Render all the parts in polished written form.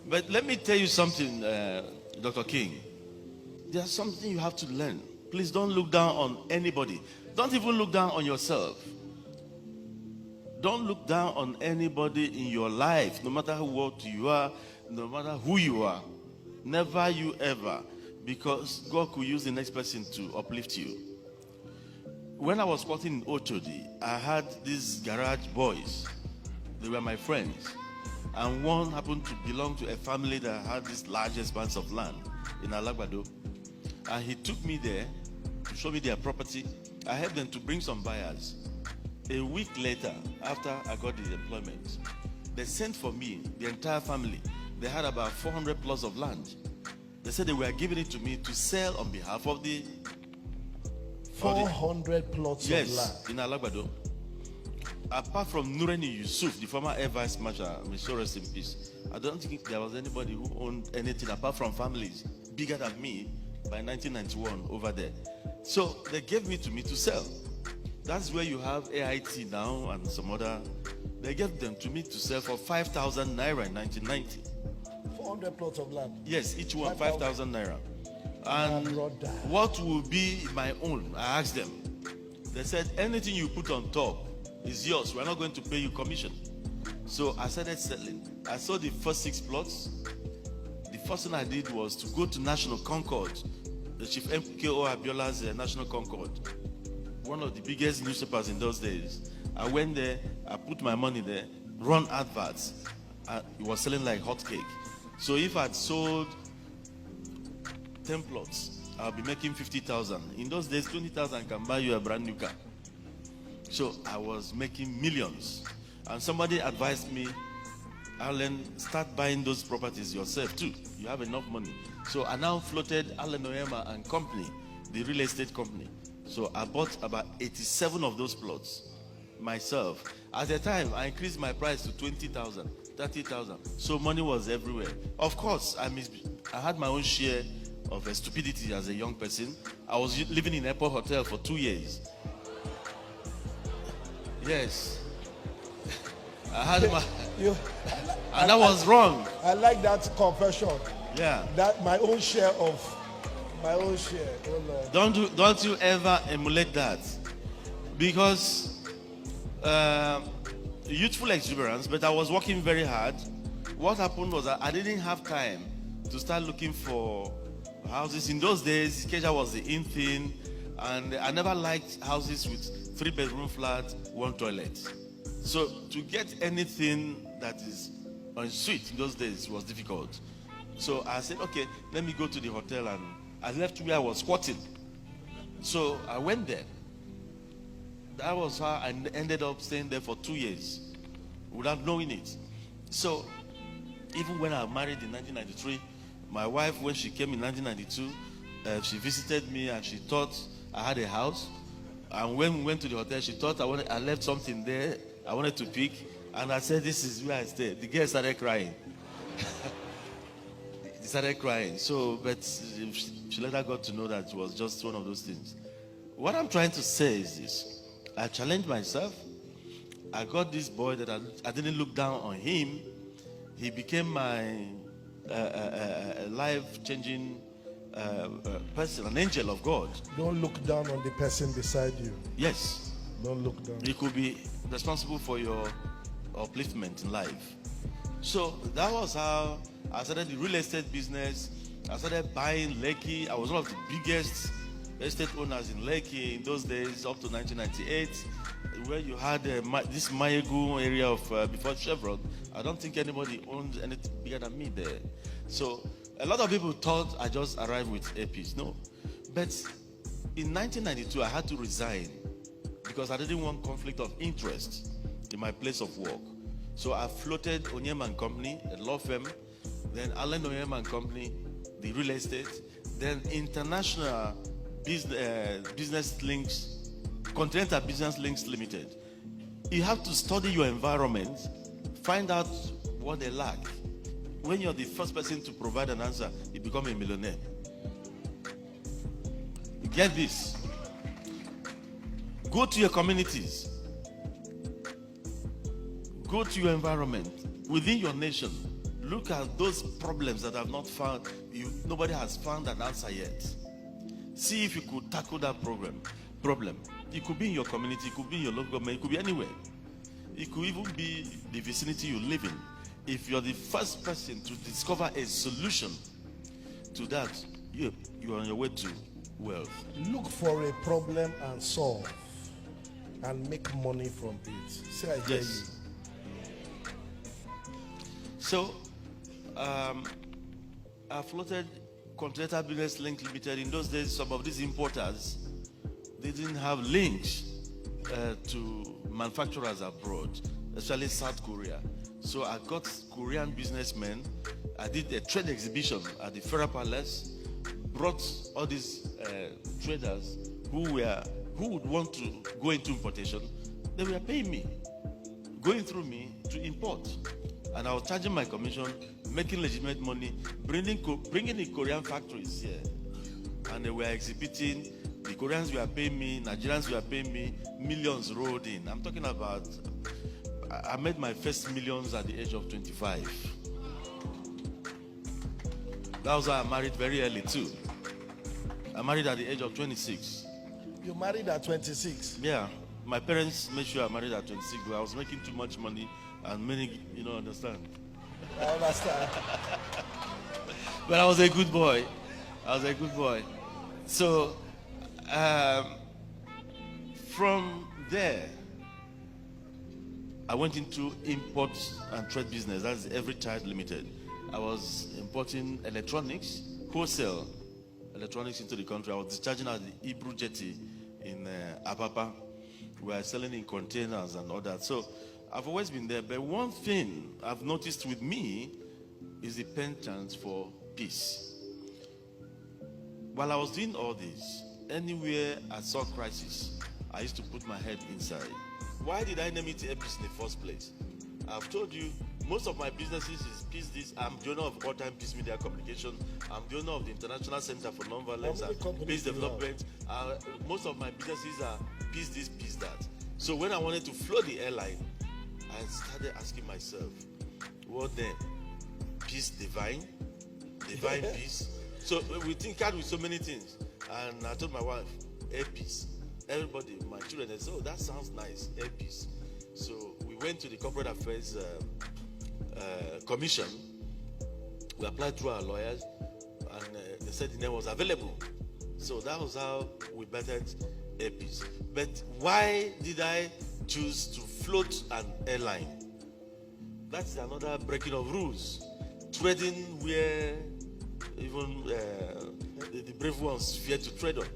But let me tell you something, Dr. King. There's something you have to learn. Please don't look down on anybody. Don't even look down on yourself. Don't look down on anybody in your life, no matter what you are, no matter who you are. Never you ever, because God could use the next person to uplift you. When I was working in Ochodi, I had these garage boys. They were my friends. And one happened to belong to a family that had this large expanse of land in Alagbado. And he took me there to show me their property. I helped them to bring some buyers. A week later, after I got the employment, they sent for me, the entire family. They had about 400 plots of land. They said they were giving it to me to sell on behalf of the 400 plots of land. Yes, in Alagbado. Apart from Nureni Yusuf, the former Air Vice Marshal, may so rest in peace, I don't think there was anybody who owned anything apart from families bigger than me by 1991 over there. So they gave me to sell. That's where you have AIT now and some other. They gave them to me to sell for 5,000 naira in 1990. 400 plots of land. Yes, each one 5,000 naira. And what will be my own? I asked them. They said anything you put on top is yours. We're not going to pay you commission. So I started settling. I saw the first 6 plots. The first thing I did was to go to National Concord, the Chief MKO Abiola's National Concord, one of the biggest newspapers in those days. I went there, I put my money there, run adverts. It was selling like hotcake. So if I'd sold 10 plots, I'll be making 50,000. In those days, 20,000 can buy you a brand new car. So I was making millions. And somebody advised me, Alan, start buying those properties yourself too. You have enough money. So I now floated Alan Onyema and Company, the real estate company. So I bought about 87 of those plots myself. At the time, I increased my price to 20,000, 30,000. So money was everywhere. Of course, I had my own share of stupidity as a young person. I was living in Airport Hotel for 2 years. Yes. I had my... and that was wrong. I like that confession. Yeah. That my own share. Oh Lord. Don't you ever emulate that. Because youthful exuberance, but I was working very hard. What happened was that I didn't have time to start looking for houses. In those days, Ikeja was the in thing, and I never liked houses with 3-bedroom flat, 1 toilet. So to get anything that is en suite in those days was difficult. So I said, okay, let me go to the hotel, and I left where I was squatting. So I went there. That was how I ended up staying there for 2 years without knowing it. So even when I married in 1993, my wife, when she came in 1992, she visited me and she thought I had a house. And when we went to the hotel, she thought I left something there I wanted to pick. And I said, this is where I stay. The girl started crying. She started crying. So, but she later got to know that it was just one of those things. What I'm trying to say is this. I challenged myself. I got this boy that I didn't look down on him. He became my life-changing person, an angel of God. Don't look down on the person beside you. Yes. Don't look down. He could be responsible for your upliftment in life. So that was how I started the real estate business. I started buying Lekki. I was one of the biggest estate owners in Lekki in those days, up to 1998, where you had this Mayegu area of before Chevron. I don't think anybody owned anything bigger than me there. So a lot of people thought I just arrived with APs. No. But in 1992, I had to resign because I didn't want conflict of interest in my place of work. So I floated Onyema and Company, a law firm, then Alan Onyema and Company, the real estate, then International Business Links, Continental Business Links Limited. You have to study your environment, find out what they lack. When you're the first person to provide an answer, you become a millionaire. You get this. Go to your communities. Go to your environment, within your nation. Look at those problems that have not found, nobody has found an answer yet. See if you could tackle that problem. It could be in your community, it could be in your local government, it could be anywhere. It could even be the vicinity you live in. If you're the first person to discover a solution to that, you're on your way to wealth. Look for a problem and solve and make money from it. Say I hear Yes. So, I floated Continental Business Link Limited. In those days, some of these importers, they didn't have links to manufacturers abroad, especially South Korea. So I got Korean businessmen. I did a trade exhibition at the Federal Palace, brought all these traders who would want to go into importation. They were paying me, going through me to import. And I was charging my commission, making legitimate money, bringing in Korean factories here. And they were exhibiting. The Koreans were paying me, Nigerians were paying me, millions rolled in. I'm talking about, I made my first millions at the age of 25. That was why I married very early too. I married at the age of 26. You married at 26? Yeah. My parents made sure I married at 26, but I was making too much money and many, understand. I understand. But I was a good boy. So, from there, I went into import and trade business. That's Every Child Limited. I was importing electronics, wholesale electronics into the country. I was discharging at the Hebrew Jetty in Apapa. We were selling in containers and all that. So I've always been there. But one thing I've noticed with me is the penchant for peace. While I was doing all this, anywhere I saw crisis, I used to put my head inside. Why did I name it Peace in the first place? I've told you, most of my businesses is Peace This. I'm the owner of All-Time Peace Media Communication. I'm the owner of the International Center for Nonviolence and Peace Development. Most of my businesses are Peace This, Peace That. So when I wanted to float the airline, I started asking myself, what then? Peace divine? Divine peace? So we think out with so many things. And I told my wife, air peace. Everybody, my children, they said, oh, that sounds nice, air peace. So we went to the Corporate Affairs Commission. We applied through our lawyers, and they said the name was available. So that was how we bettered air peace. But why did I choose to float an airline? That's another breaking of rules. Trading where even the brave ones fear to tread on.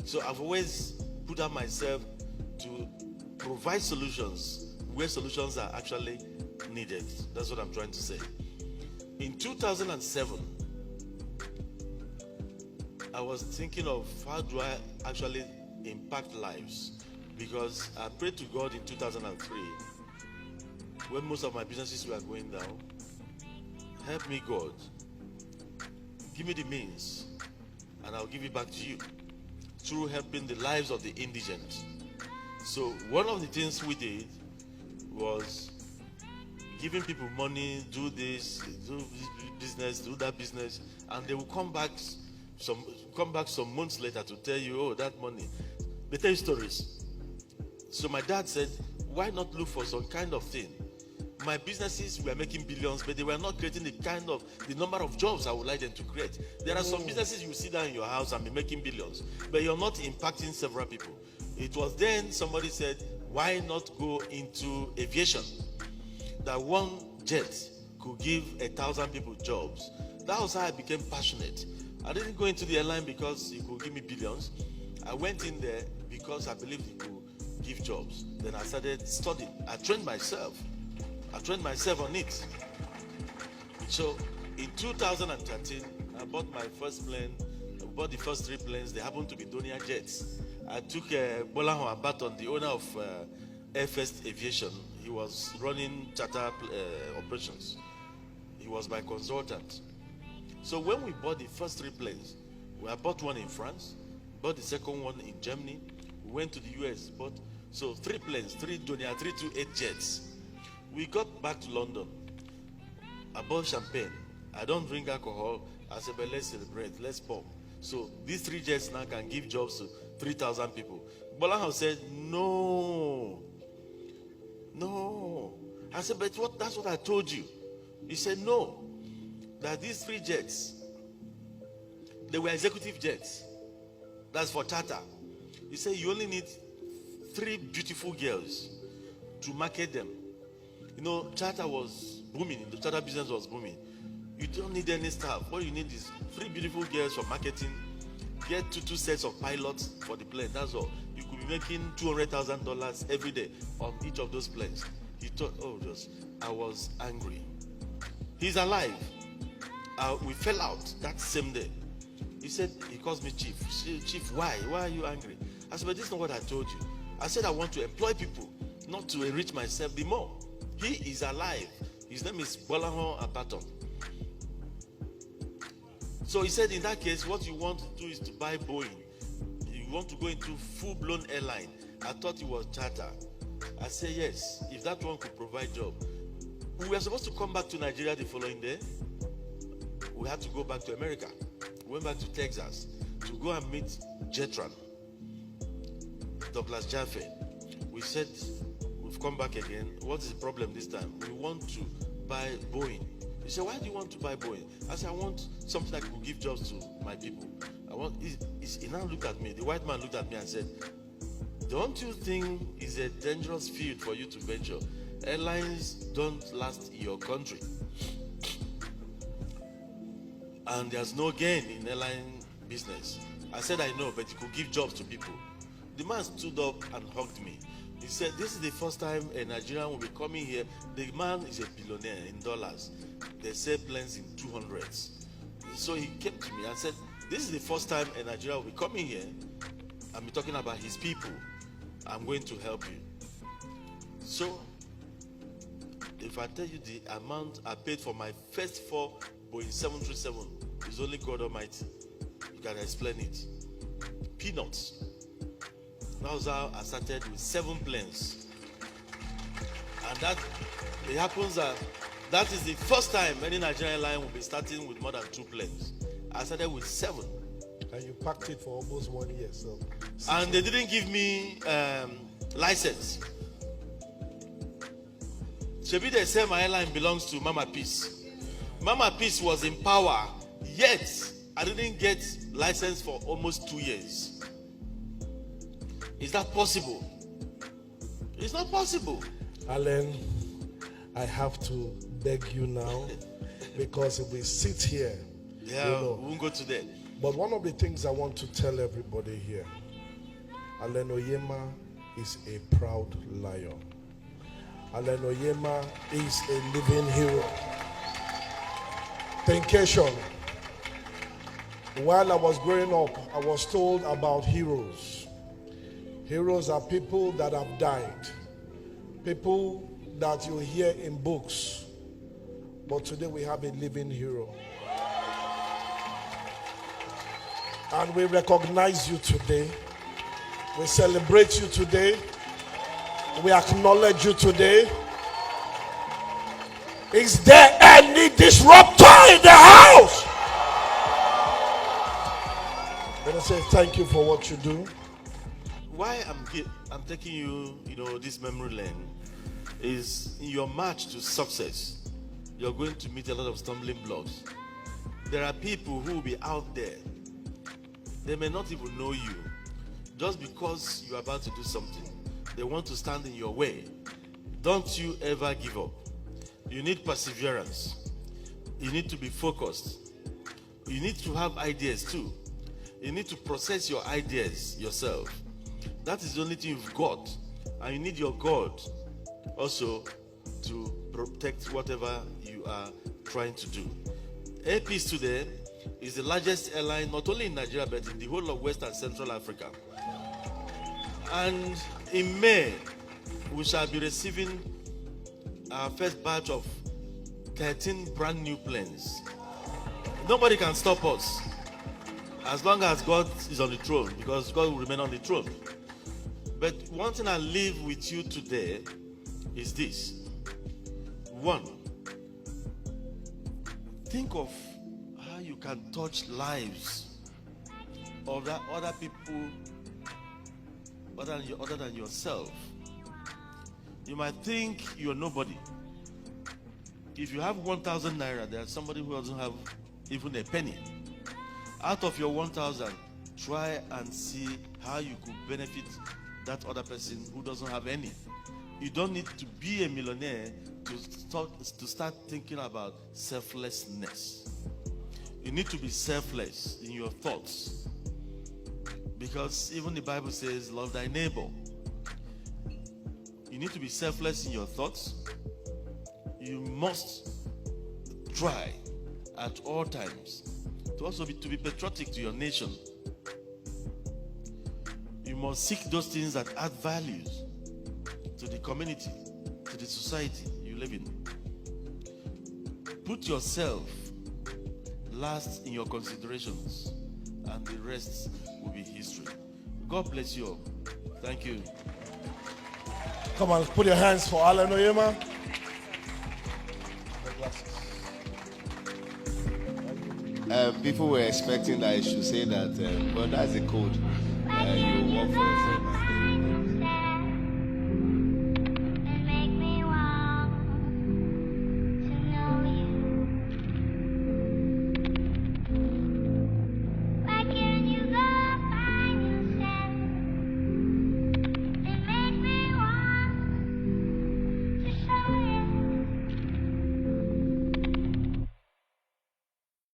So I've always put out myself to provide solutions where solutions are actually needed. That's what I'm trying to say. In 2007, I was thinking of how do I actually impact lives, because I prayed to God in 2003 when most of my businesses were going down. Help me, God. Give me the means, and I'll give it back to you through helping the lives of the indigent. So one of the things we did was giving people money, do this, do business, do that business, and they will come back some months later to tell you, oh, that money. They tell you stories. So my dad said, why not look for some kind of thing? My businesses were making billions, but they were not creating the number of jobs I would like them to create. There are some businesses you sit down in your house and be making billions, but you're not impacting several people. It was then somebody said, why not go into aviation? That one jet could give 1,000 people jobs. That was how I became passionate. I didn't go into the airline because it could give me billions. I went in there because I believed it could give jobs. Then I started studying. I trained myself on it. So in 2013, I bought my first plane. I bought the first 3 planes. They happened to be Donia jets. I took Bola Abaton, the owner of Air First Aviation. He was running charter operations. He was my consultant. So when we bought the first 3 planes, I bought one in France, bought the second one in Germany. We went to the US, bought 3 planes, 3 Donia 328 jets. We got back to London. I bought champagne. I don't drink alcohol. I said, but let's celebrate, let's pop. So these 3 jets now can give jobs to 3,000 people. Bolanho said, no. I said, but that's what I told you. He said, no. That these 3 jets, they were executive jets. That's for charter. He said, you only need 3 beautiful girls to market them. You know, charter was booming. The charter business was booming. You don't need any staff. What you need is 3 beautiful girls for marketing. Get two sets of pilots for the plane. That's all. You could be making $200,000 every day on each of those planes. He thought, I was angry. He's alive. We fell out that same day. He said, he calls me chief. Chief, why? Why are you angry? I said, but this is not what I told you. I said, I want to employ people, not to enrich myself the more. He is alive. His name is Bolanho Abaton. So he said, in that case, what you want to do is to buy Boeing. You want to go into full-blown airline. I thought it was charter. I said, yes, if that one could provide job. We were supposed to come back to Nigeria the following day. We had to go back to America. We went back to Texas to go and meet Jetran, Douglas Jaffe. We said, we've come back again. What is the problem this time? We want to buy Boeing. He said, why do you want to buy Boeing? I said, I want something that will give jobs to my people. He now looked at me. The white man looked at me and said, don't you think it's a dangerous field for you to venture? Airlines don't last in your country. And there's no gain in airline business. I said, I know, but it could give jobs to people. The man stood up and hugged me. He said, this is the first time a Nigerian will be coming here. The man is a billionaire in dollars. They sell planes in 200s. So he came to me and said, this is the first time a Nigerian will be coming here and be talking about his people. I'm going to help you. So, if I tell you the amount I paid for my first 4 Boeing 737, it's only God Almighty. You can explain it. Peanuts. That was how I started with 7 planes. And that, it happens that is the first time any Nigerian airline will be starting with more than 2 planes. I started with 7. And you packed it for almost 1 year. So. And they didn't give me license. Shebi, they say my airline belongs to Mama Peace. Mama Peace was in power, yet I didn't get license for almost 2 years. Is that possible? It's not possible. Alan, I have to beg you now, because if we sit here, we won't go to that. But one of the things I want to tell everybody here, Alan Onyema is a proud lion. Alan Onyema is a living hero. Thinkation. While I was growing up, I was told about heroes. Heroes are people that have died. People that you hear in books. But today we have a living hero. And we recognize you today. We celebrate you today. We acknowledge you today. Is there any disruptor in the house? Let us say thank you for what you do. Why I'm taking you, this memory lane is in your march to success. You're going to meet a lot of stumbling blocks. There are people who will be out there. They may not even know you. Just because you're about to do something, they want to stand in your way. Don't you ever give up. You need perseverance. You need to be focused. You need to have ideas too. You need to process your ideas yourself. That is the only thing you've got. And you need your God also to protect whatever you are trying to do. Air Peace today is the largest airline not only in Nigeria but in the whole of West and Central Africa. And in May, we shall be receiving our first batch of 13 brand new planes. Nobody can stop us as long as God is on the throne, because God will remain on the throne. But one thing I leave with you today is this. 1, Think of how you can touch lives of that other people other than yourself. You might think you're nobody. If you have 1,000 naira, there's somebody who doesn't have even a penny. Out of your 1,000, try and see how you could benefit that other person who doesn't have any. You don't need to be a millionaire to start thinking about selflessness. You need to be selfless in your thoughts, because even the Bible says, love thy neighbor. You need to be selfless in your thoughts. You must try at all times to also be patriotic to your nation. You must seek those things that add values to the community, to the society you live in. Put yourself last in your considerations, and the rest will be history. God bless you all. Thank you. Come on, put your hands for Alan Onyema. People were expecting that I should say that, but that's the code. You work for yourself.